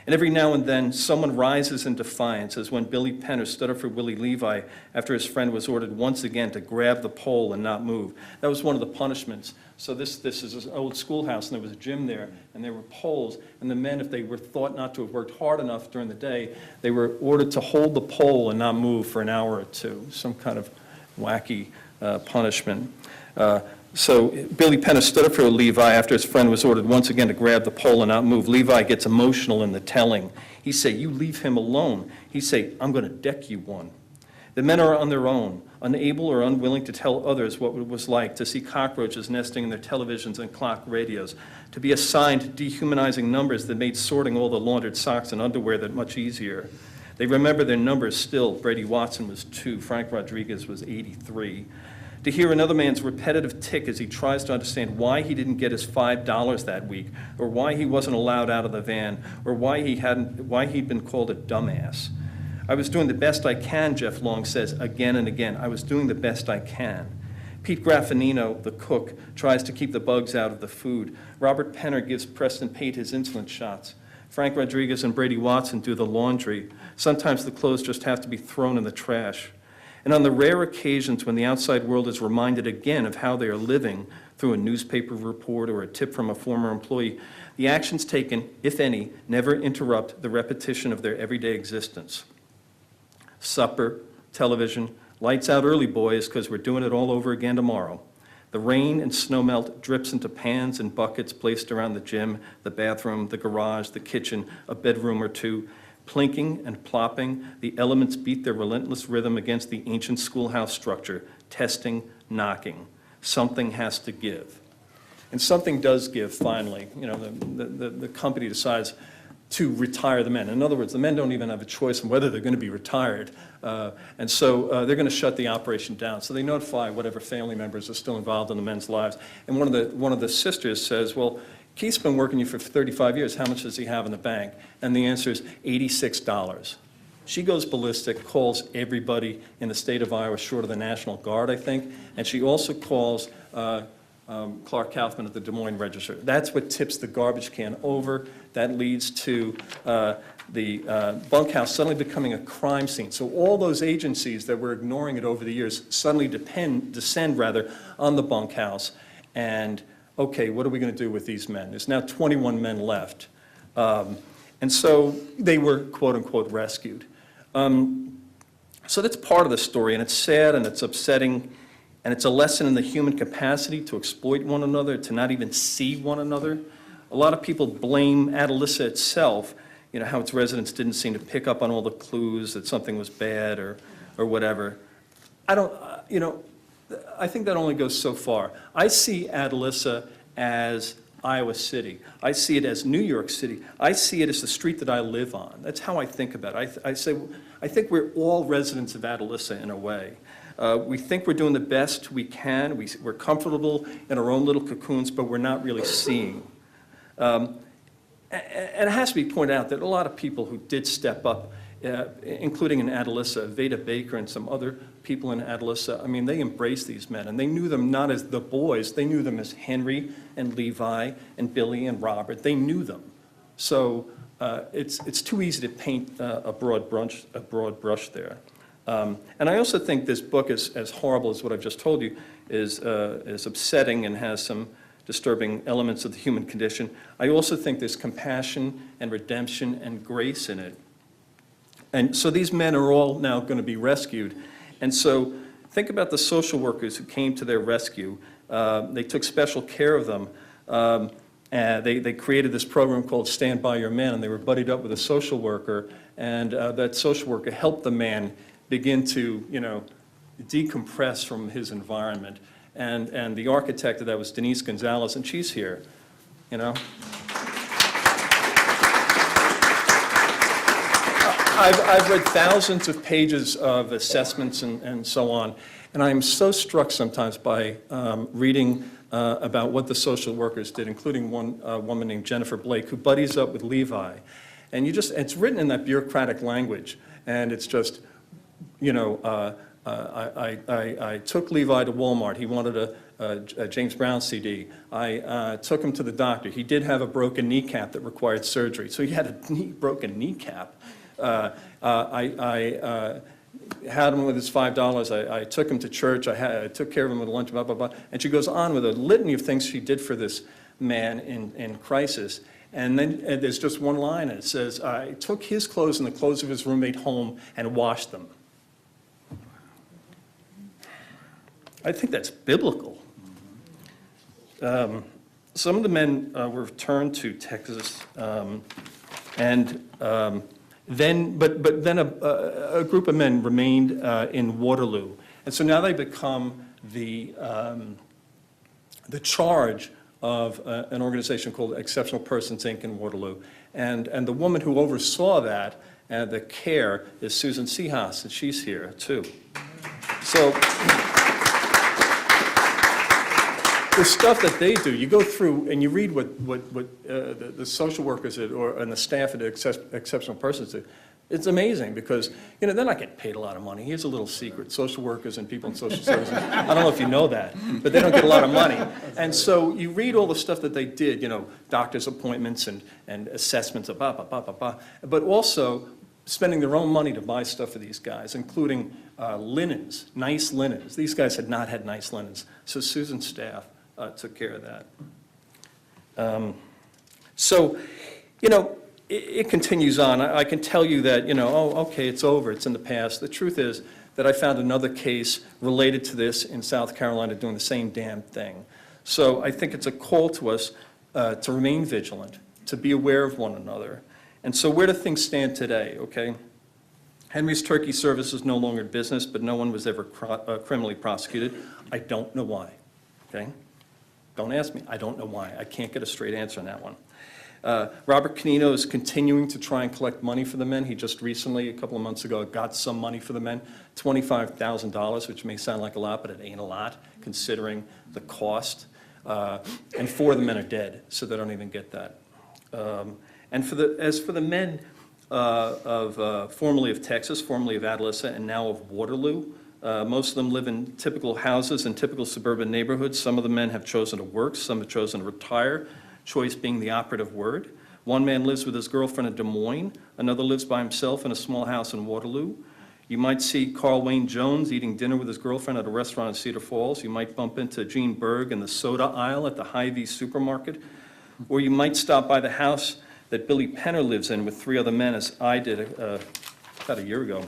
Speaker 7: And every now and then, someone rises in defiance, as when Billy Penner stood up for Willie Levi after his friend was ordered once again to grab the pole and not move. That was one of the punishments. So this is an old schoolhouse, and there was a gym there, and there were poles, and the men, if they were thought not to have worked hard enough during the day, they were ordered to hold the pole and not move for an hour or two, some kind of wacky punishment. So Billy Penner stood up for Levi after his friend was ordered once again to grab the pole and not move. Levi gets emotional in the telling. He say, "You leave him alone." He say, "I'm going to deck you one." The men are on their own, unable or unwilling to tell others what it was like to see cockroaches nesting in their televisions and clock radios, to be assigned dehumanizing numbers that made sorting all the laundered socks and underwear that much easier. They remember their numbers still. Brady Watson was 2, Frank Rodriguez was 83. To hear another man's repetitive tick as he tries to understand why he didn't get his $5 that week, or why he wasn't allowed out of the van, or why he'd been called a dumbass. "I was doing the best I can," Jeff Long says again and again. "I was doing the best I can." Pete Graffinino, the cook, tries to keep the bugs out of the food. Robert Penner gives Preston Pate his insulin shots. Frank Rodriguez and Brady Watson do the laundry. Sometimes the clothes just have to be thrown in the trash. And on the rare occasions when the outside world is reminded again of how they are living through a newspaper report or a tip from a former employee, the actions taken, if any, never interrupt the repetition of their everyday existence. Supper, television, lights out early, boys, because we're doing it all over again tomorrow. The rain and snow melt drips into pans and buckets placed around the gym, the bathroom, the garage, the kitchen, a bedroom or two. Plinking and plopping, the elements beat their relentless rhythm against the ancient schoolhouse structure, testing, knocking. Something has to give. And something does give finally. The company decides to retire the men. In other words, the men don't even have a choice on whether they're going to be retired. And so they're going to shut the operation down. So they notify whatever family members are still involved in the men's lives. And one of the sisters says, "Well, Keith's been working you for 35 years. How much does he have in the bank?" And the answer is $86. She goes ballistic, calls everybody in the state of Iowa, short of the National Guard, I think, and she also calls Clark Kaufman at the Des Moines Register. That's what tips the garbage can over. That leads to the bunkhouse suddenly becoming a crime scene. So all those agencies that were ignoring it over the years suddenly descend on the bunkhouse. And okay, what are we going to do with these men? There's now 21 men left. And so they were, quote unquote, rescued. So that's part of the story, and it's sad and it's upsetting, and it's a lesson in the human capacity to exploit one another, to not even see one another. A lot of people blame Adalissa itself, how its residents didn't seem to pick up on all the clues that something was bad or whatever. I think that only goes so far. I see Adalissa as Iowa City. I see it as New York City. I see it as the street that I live on. That's how I think about it. I think we're all residents of Adalissa in a way. We think we're doing the best we can. We're comfortable in our own little cocoons, but we're not really seeing. And it has to be pointed out that a lot of people who did step up including in Atalissa, Veda Baker and some other people in Atalissa. I mean, they embraced these men, and they knew them not as the boys, they knew them as Henry and Levi and Billy and Robert. They knew them. So it's too easy to paint a broad brush there. And I also think this book, as horrible as what I've just told you, is upsetting and has some disturbing elements of the human condition. I also think there's compassion and redemption and grace in it. And so these men are all now going to be rescued. And so think about the social workers who came to their rescue. They took special care of them. They created this program called Stand By Your Man, and they were buddied up with a social worker. And that social worker helped the man begin to, decompress from his environment. And the architect of that was Denise Gonzalez, and she's here, I've read thousands of pages of assessments and so on, and I'm so struck sometimes by reading about what the social workers did, including one woman named Jennifer Blake, who buddies up with Levi. And it's written in that bureaucratic language, and it's just, I took Levi to Walmart. He wanted a James Brown CD. I took him to the doctor. He did have a broken kneecap that required surgery, so he had a broken kneecap. I had him with his $5. I took him to church. I took care of him with lunch, blah, blah, blah. And she goes on with a litany of things she did for this man in crisis. And then there's just one line, and it says, I took his clothes and the clothes of his roommate home and washed them. I think that's biblical. Some of the men were returned to Texas, then a group of men remained in Waterloo, and so now they become the charge of an organization called Exceptional Persons Inc. in Waterloo, and the woman who oversaw that and the care is Susan Seahas, and she's here too. So the stuff that they do, you go through and you read what the social workers and the staff at Exceptional Persons do. It's amazing because, they're not getting paid a lot of money. Here's a little secret. Social workers and people in social services, I don't know if you know that, but they don't get a lot of money. And so you read all the stuff that they did, doctor's appointments and assessments, but also spending their own money to buy stuff for these guys, including linens, nice linens. These guys had not had nice linens. So Susan's staff took care of that. It continues on. I can tell you that, okay, it's over, it's in the past. The truth is that I found another case related to this in South Carolina doing the same damn thing. So I think it's a call to us to remain vigilant, to be aware of one another. And so where do things stand today, okay? Henry's Turkey Service is no longer in business, but no one was ever criminally prosecuted. I don't know why, okay? Don't ask me. I don't know why. I can't get a straight answer on that one. Robert Canino is continuing to try and collect money for the men. He just recently, a couple of months ago, got some money for the men, $25,000, which may sound like a lot, but it ain't a lot, considering the cost. And 4 of the men are dead, so they don't even get that. And as for the men formerly of Texas, formerly of Atalissa, and now of Waterloo, most of them live in typical houses in typical suburban neighborhoods. Some of the men have chosen to work, some have chosen to retire, choice being the operative word. One man lives with his girlfriend in Des Moines, another lives by himself in a small house in Waterloo. You might see Carl Wayne Jones eating dinner with his girlfriend at a restaurant in Cedar Falls. You might bump into Gene Berg in the soda aisle at the Hy-Vee supermarket. Or you might stop by the house that Billy Penner lives in with 3 other men, as I did about a year ago.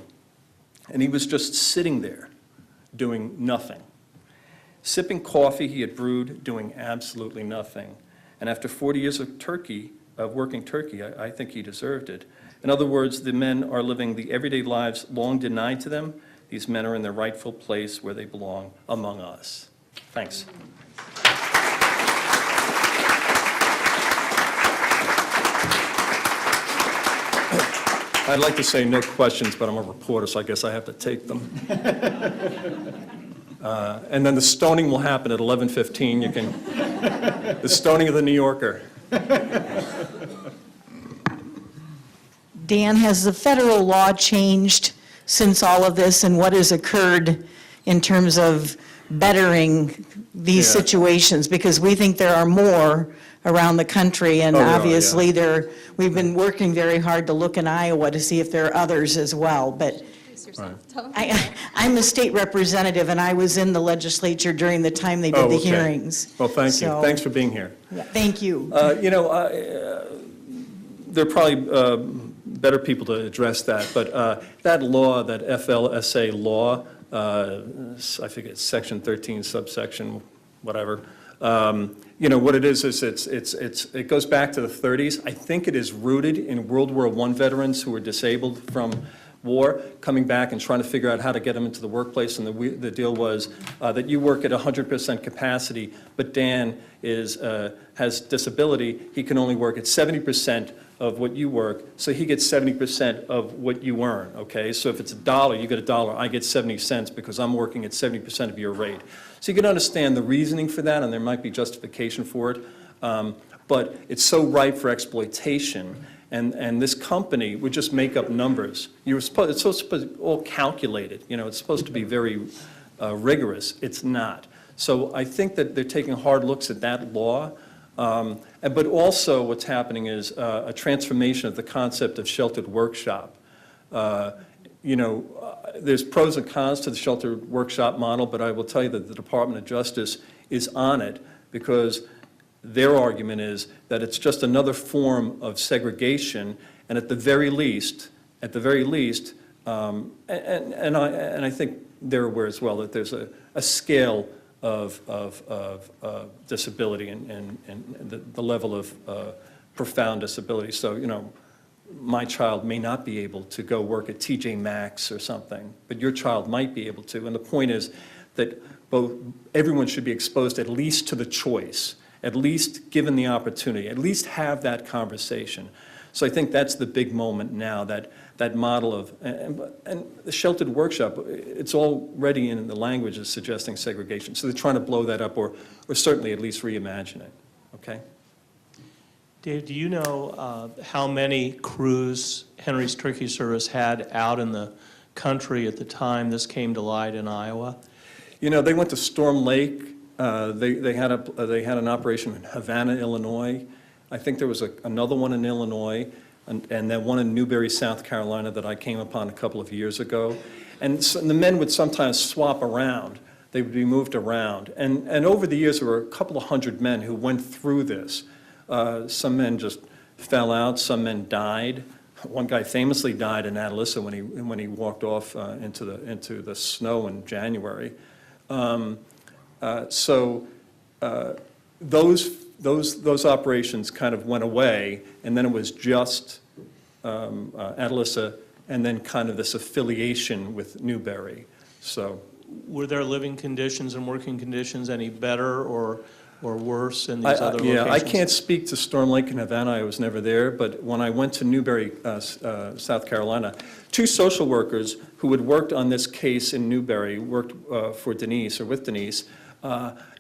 Speaker 7: And he was just sitting there doing nothing. Sipping coffee he had brewed, doing absolutely nothing. And after 40 years of working Turkey, I think he deserved it. In other words, the men are living the everyday lives long denied to them. These men are in their rightful place where they belong among us. Thanks. I'd like to say no questions, but I'm a reporter, so I guess I have to take them. And then the stoning will happen at 11:15. The stoning of the New Yorker.
Speaker 8: Dan, has the federal law changed since all of this, and what has occurred in terms of bettering these
Speaker 7: Yeah.
Speaker 8: situations? Because we think there are more around the country, and
Speaker 7: Oh, there are,
Speaker 8: obviously we've been working very hard to look in Iowa to see if there are others as well, but I'm a state representative, and I was in the legislature during the time they did the
Speaker 7: okay.
Speaker 8: hearings.
Speaker 7: Well, thank you.
Speaker 8: So-
Speaker 7: Thanks for being here.
Speaker 8: Yeah, thank you.
Speaker 7: There are probably better people to address that, but that law, that FLSA law, I think it's section 13, subsection, whatever, what it is it goes back to the 30s. I think it is rooted in World War I veterans who were disabled from war, coming back and trying to figure out how to get them into the workplace, and the deal was that you work at 100% capacity, but Dan has disability, he can only work at 70% of what you work, so he gets 70% of what you earn, okay? So if it's $1, you get $1, I get 70 cents because I'm working at 70% of your rate. So you can understand the reasoning for that, and there might be justification for it, but it's so ripe for exploitation. And this company would just make up numbers. It's supposed to be all calculated, it's supposed to be very rigorous. It's not. So I think that they're taking hard looks at that law. But also what's happening is a transformation of the concept of sheltered workshop. There's pros and cons to the sheltered workshop model, but I will tell you that the Department of Justice is on it because their argument is that it's just another form of segregation, and at the very least, and I think they're aware as well that there's a scale of disability and the level of profound disability. So, my child may not be able to go work at TJ Maxx or something, but your child might be able to. And the point is that everyone should be exposed at least to the choice, at least given the opportunity, at least have that conversation. So I think that's the big moment now, that model of, and the sheltered workshop, it's already in the language is suggesting segregation. So they're trying to blow that up or certainly at least reimagine it, okay?
Speaker 9: Dave, do you know how many crews Henry's Turkey Service had out in the country at the time this came to light in Iowa?
Speaker 7: They went to Storm Lake. They had an operation in Havana, Illinois. I think there was another one in Illinois, and then one in Newberry, South Carolina that I came upon a couple of years ago. And the men would sometimes swap around. They would be moved around. And over the years, there were a couple of hundred men who went through this. Some men just fell out. Some men died. One guy famously died in Atalissa when he walked off into the snow in January. So those operations kind of went away, and then it was just Atalissa, and then kind of this affiliation with Newberry. So,
Speaker 9: Were their living conditions and working conditions any better or worse in these other locations?
Speaker 7: I can't speak to Storm Lake and Havana. I was never there, but when I went to Newberry, South Carolina, two social workers who had worked on this case in Newberry, worked for Denise or with Denise,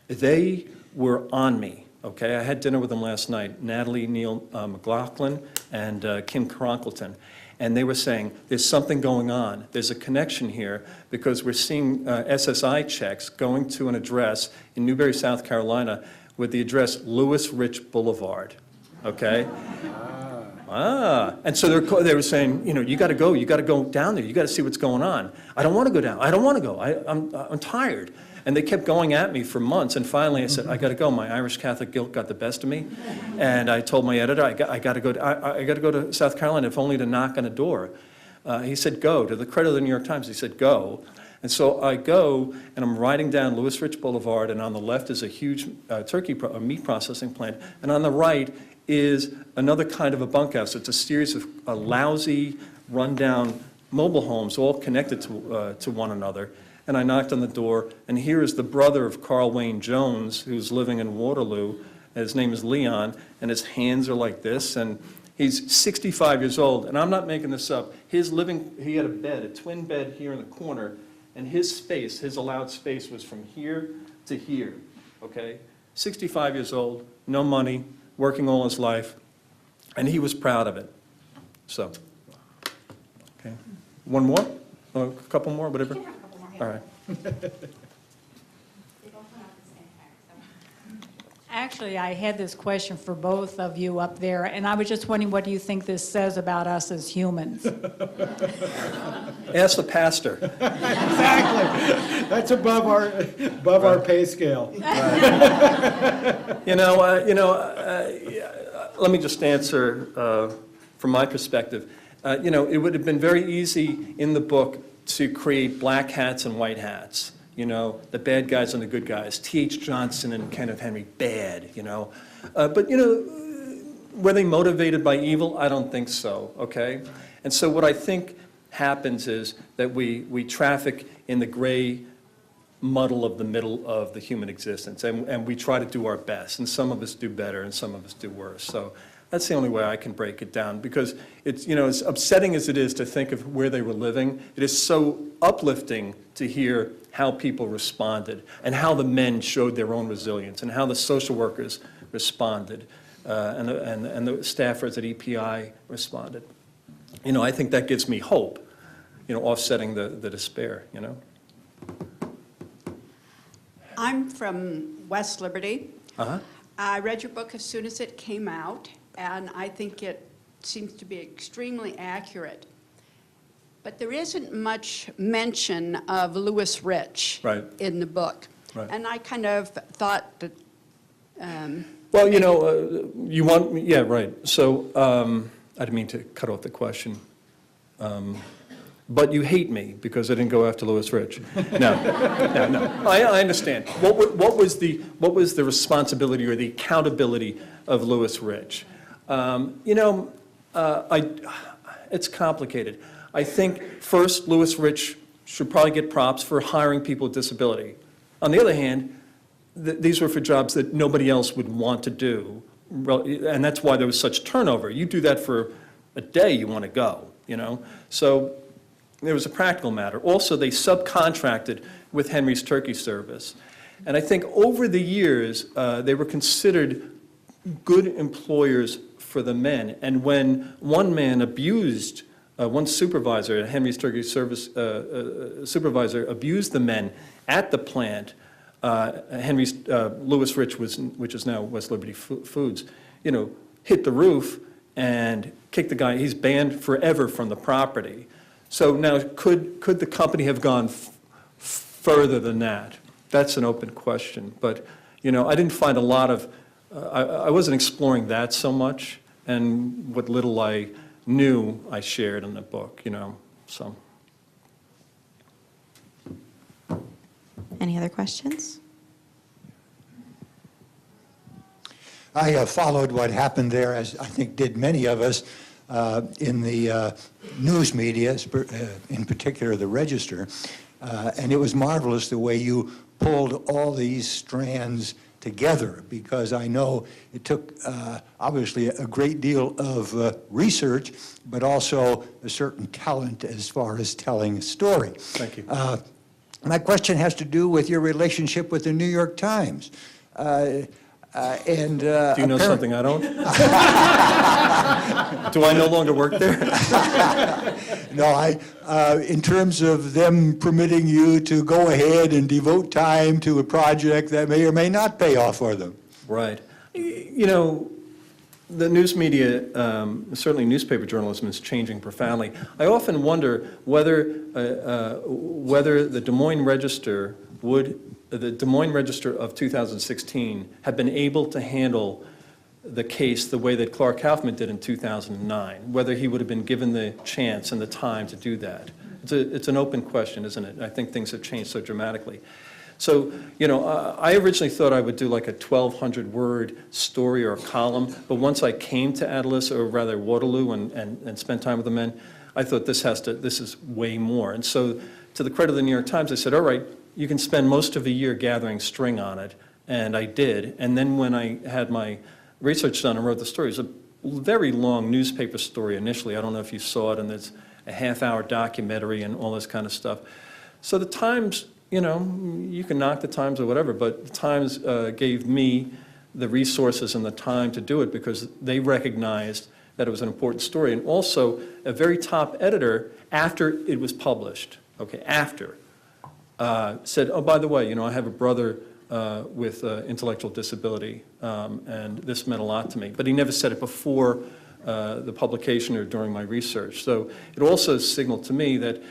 Speaker 7: they were on me, okay? I had dinner with them last night, Natalie Neal McLaughlin and Kim Cronkleton, and they were saying, there's something going on. There's a connection here because we're seeing SSI checks going to an address in Newberry, South Carolina with the address Lewis Rich Boulevard, okay? And so they were saying, you got to go down there. You got to see what's going on. I don't want to go down. I don't want to go. I'm tired. And they kept going at me for months, and finally I said, I got to go. My Irish Catholic guilt got the best of me, and I told my editor, I got to go to South Carolina, if only to knock on a door. He said, go. To the credit of the New York Times, he said, go. And so I go, and I'm riding down Lewis Rich Boulevard, and on the left is a huge meat processing plant, and on the right is another kind of a bunkhouse. It's a series of lousy, rundown mobile homes, all connected to one another. And I knocked on the door, and here is the brother of Carl Wayne Jones, who's living in Waterloo. His name is Leon, and his hands are like this, and he's 65 years old, and I'm not making this up. He had a bed, a twin bed here in the corner, and his allowed space was from here to here, okay? 65 years old, no money, working all his life, and he was proud of it. So Okay. One more? Or a couple more, whatever? All right.
Speaker 10: Actually, I had this question for both of you up there, and I was just wondering, what do you think this says about us as humans?
Speaker 7: Ask the pastor.
Speaker 2: Exactly. That's above our pay scale.
Speaker 7: Let me just answer from my perspective. It would have been very easy in the book to create black hats and white hats. The bad guys and the good guys. T.H. Johnson and Kenneth Henry, bad, But, were they motivated by evil? I don't think so, okay? And so what I think happens is that we traffic in the gray muddle of the middle of the human existence, and we try to do our best, and some of us do better and some of us do worse. So that's the only way I can break it down, because it's, as upsetting as it is to think of where they were living, it is so uplifting to hear how people responded and how the men showed their own resilience and how the social workers responded and the staffers at EPI responded. I think that gives me hope, offsetting the despair,
Speaker 11: I'm from West Liberty.
Speaker 7: Uh-huh.
Speaker 11: I read your book as soon as it came out, and I think it seems to be extremely accurate. But there isn't much mention of Lewis Rich
Speaker 7: Right.
Speaker 11: in the book.
Speaker 7: Right.
Speaker 11: And I kind of thought that,
Speaker 7: Well, you want, yeah, right. So I didn't mean to cut off the question. But you hate me because I didn't go after Lewis Rich. No. I understand. What was the responsibility or the accountability of Lewis Rich? It's complicated. I think, first, Lewis Rich should probably get props for hiring people with disability. On the other hand, these were for jobs that nobody else would want to do, and that's why there was such turnover. You do that for a day, you want to go, So there was a practical matter. Also, they subcontracted with Henry's Turkey Service. And I think over the years, they were considered good employers for the men. And when one man abused, one supervisor at Henry's Turkey Service, supervisor abused the men at the plant, Lewis Rich, which is now West Liberty Foods, hit the roof and kicked the guy. He's banned forever from the property. So now, could the company have gone further than that? That's an open question. But, I didn't find a lot of, I wasn't exploring that so much, and what little I knew I shared in the book, so.
Speaker 5: Any other questions?
Speaker 12: I followed what happened there, as I think did many of us, in the news media, in particular the Register, and it was marvelous the way you pulled all these strands together, because I know it took obviously a great deal of research, but also a certain talent as far as telling a story.
Speaker 7: Thank you.
Speaker 12: My question has to do with your relationship with the New York Times.
Speaker 7: Do you know something I don't? Do I no longer work there?
Speaker 12: No, in terms of them permitting you to go ahead and devote time to a project that may or may not pay off for them.
Speaker 7: Right. The news media, certainly newspaper journalism, is changing profoundly. I often wonder whether the Des Moines Register of 2016 had been able to handle the case the way that Clark Kaufman did in 2009, whether he would have been given the chance and the time to do that. It's an open question, isn't it? I think things have changed so dramatically. So, I originally thought I would do like a 1,200-word story or a column, but once I came to Atlas, or rather Waterloo, and spent time with the men, I thought this is way more. And so, to the credit of the New York Times, I said, all right, you can spend most of a year gathering string on it, and I did. And then when I had my research done and wrote the story, it was a very long newspaper story initially. I don't know if you saw it, and it's a half-hour documentary and all this kind of stuff. So the Times, you can knock the Times or whatever, but the Times gave me the resources and the time to do it because they recognized that it was an important story. And also, a very top editor, after it was published, okay, said, oh, by the way, you know, I have a brother with intellectual disability, and this meant a lot to me. But he never said it before the publication or during my research. So it also signaled to me that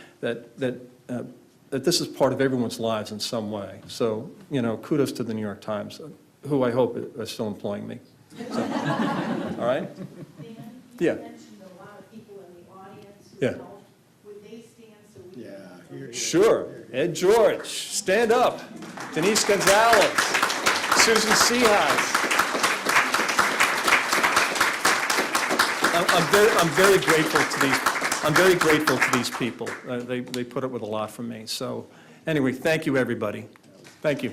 Speaker 7: this is part of everyone's lives in some way. So, you know, kudos to the New York Times, who I hope are still employing me. So, all right? Yeah.
Speaker 8: You mentioned a lot of people in the audience who
Speaker 7: Yeah.
Speaker 8: don't. Would they stand so we can...
Speaker 7: Sure. Ed George, stand up. Denise Gonzalez, Susan Seahas. I'm very grateful to these. I'm very grateful to these people. They put up with a lot from me. So, anyway, thank you, everybody. Thank you.